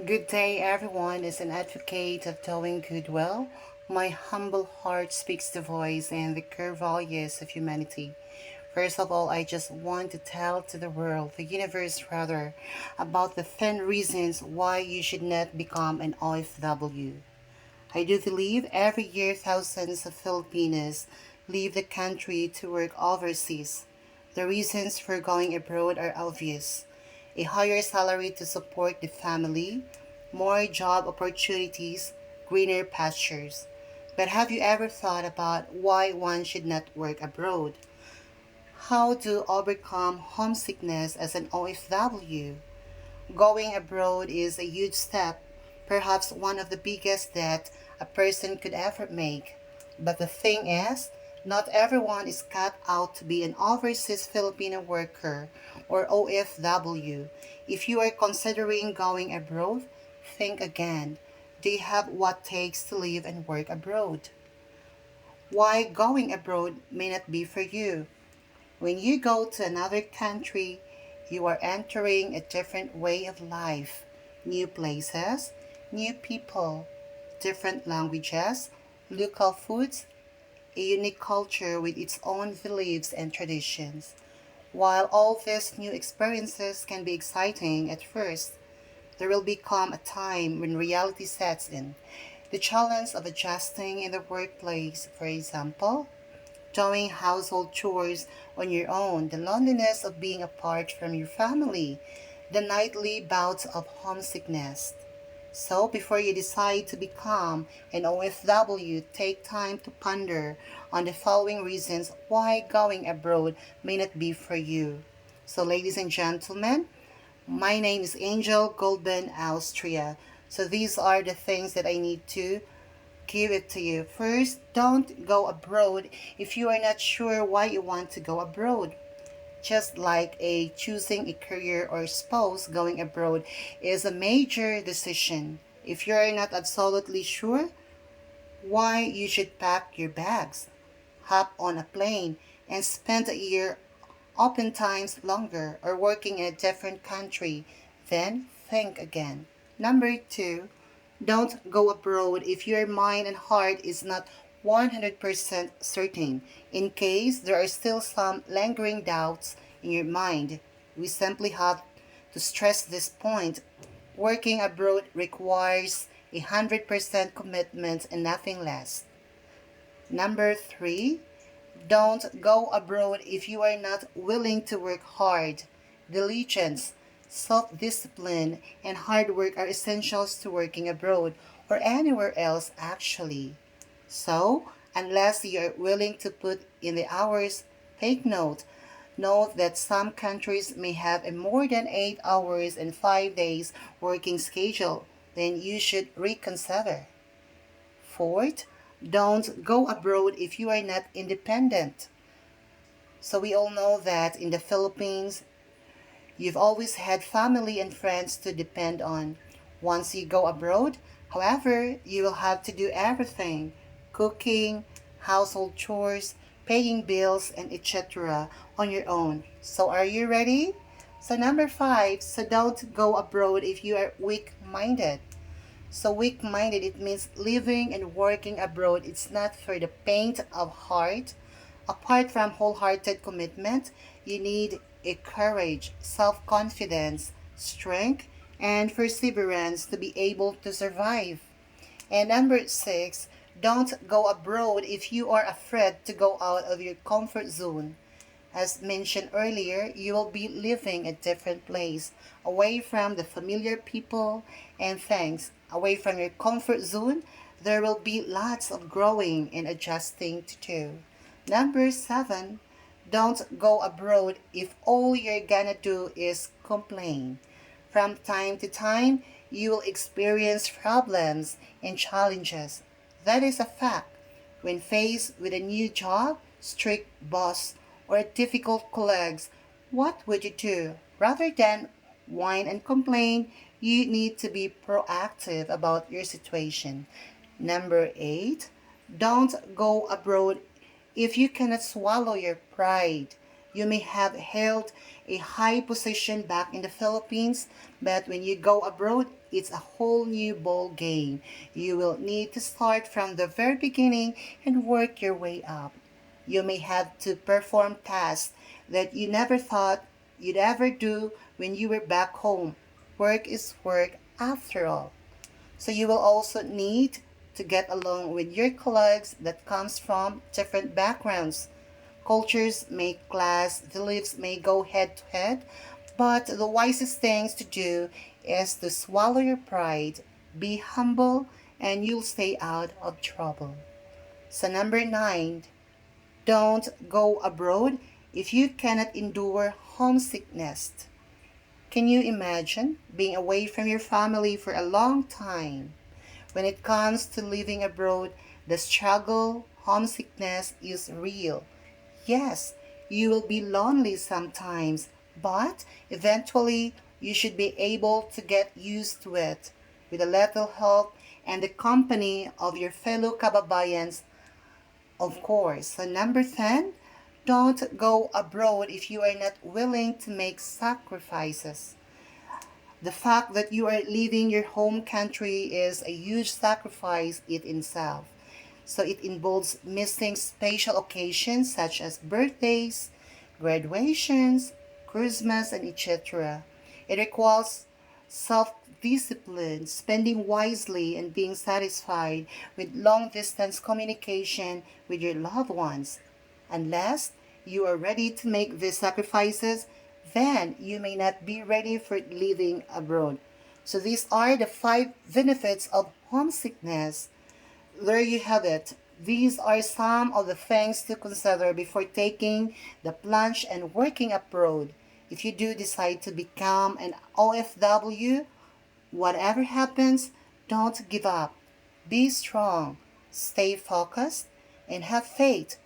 Good day, everyone. As an advocate of doing good well, my humble heart speaks the voice and the core values of humanity. First of all, I just want to tell to the world, the universe rather, about the 10 reasons why you should not become an OFW. I do believe every year thousands of Filipinos leave the country to work overseas. The reasons for going abroad are obvious: a higher salary to support the family, more job opportunities, greener pastures. But have you ever thought about why one should not work abroad? How to overcome homesickness as an OFW? Going abroad is a huge step, perhaps one of the biggest that a person could ever make. But the thing is, not everyone is cut out to be an overseas Filipino worker or OFW. If you are considering going abroad, think again. Do you have what it takes to live and work abroad? Why going abroad may not be for you. When you go to another country, you are entering a different way of life, new places, new people, different languages, local foods, a unique culture with its own beliefs and traditions. While all these new experiences can be exciting at first, there will become a time when reality sets in. The challenge of adjusting in the workplace, for example, doing household chores on your own, the loneliness of being apart from your family, the nightly bouts of homesickness. So, before you decide to become an OFW, take time to ponder on the following reasons why going abroad may not be for you. So, ladies and gentlemen, my name is Angel Goldben, Austria. So, these are the things that I need to give it to you. First, don't go abroad if you are not sure why you want to go abroad. Just like a choosing a career or spouse, going abroad is a major decision. If you are not absolutely sure why, you should pack your bags, hop on a plane, and spend a year, oftentimes longer, or working in a different country. Then think again. Number two, don't go abroad if your mind and heart is not 100% certain. In case there are still some lingering doubts in your mind, we simply have to stress this point. Working abroad requires 100% commitment and nothing less. Number three, don't go abroad if you are not willing to work hard. Diligence, self discipline, and hard work are essentials to working abroad or anywhere else, actually. So, unless you are willing to put in the hours, take note. Note that some countries may have a more than 8 hours and 5 days working schedule. Then you should reconsider. Fourth, don't go abroad if you are not independent. So we all know that in the Philippines, you've always had family and friends to depend on. Once you go abroad, however, you will have to do everything: cooking, household chores, paying bills, and etc. on your own. So are you ready? So number five, so don't go abroad if you are weak-minded. So weak-minded, it means living and working abroad. It's not for the faint of heart. Apart from wholehearted commitment, you need a courage, self-confidence, strength, and perseverance to be able to survive. And number six, don't go abroad if you are afraid to go out of your comfort zone. As mentioned earlier, you will be living a different place, away from the familiar people and things, away from your comfort zone. There will be lots of growing and adjusting to do. Number seven, don't go abroad if all you're gonna do is complain. From time to time, you will experience problems and challenges. That is a fact. When faced with a new job, strict boss, or difficult colleagues, what would you do? Rather than whine and complain, you need to be proactive about your situation. Number eight, don't go abroad if you cannot swallow your pride. You may have held a high position back in the Philippines, but when you go abroad, it's a whole new ball game. You will need to start from the very beginning and work your way up. You may have to perform tasks that you never thought you'd ever do when you were back home. Work is work after all. So you will also need to get along with your colleagues that comes from different backgrounds. Cultures may clash, beliefs may go head to head, but the wisest things to do is to swallow your pride, be humble, and you'll stay out of trouble. So number 9, don't go abroad if you cannot endure homesickness. Can you imagine being away from your family for a long time? When it comes to living abroad, the struggle, homesickness is real. Yes, you will be lonely sometimes, but eventually you should be able to get used to it with a little help and the company of your fellow kababayans, of course. So number 10, don't go abroad if you are not willing to make sacrifices. The fact that you are leaving your home country is a huge sacrifice in itself. So it involves missing special occasions such as birthdays, graduations, Christmas, and etc. It requires self-discipline, spending wisely, and being satisfied with long-distance communication with your loved ones. Unless you are ready to make these sacrifices, then you may not be ready for living abroad. So these are the 5 benefits of homesickness. There you have it. These are some of the things to consider before taking the plunge and working abroad. If you do decide to become an OFW, whatever happens, don't give up. Be strong, stay focused, and have faith.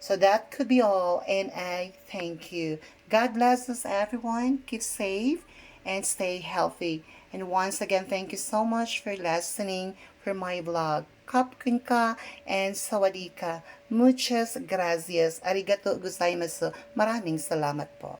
So that could be all, and I thank you. God bless us, everyone. Keep safe and stay healthy. And once again, thank you so much for listening for my vlog. Kapkun ka and sawadee ka. Muchas gracias. Arigato gozaimasu. Maraming salamat po.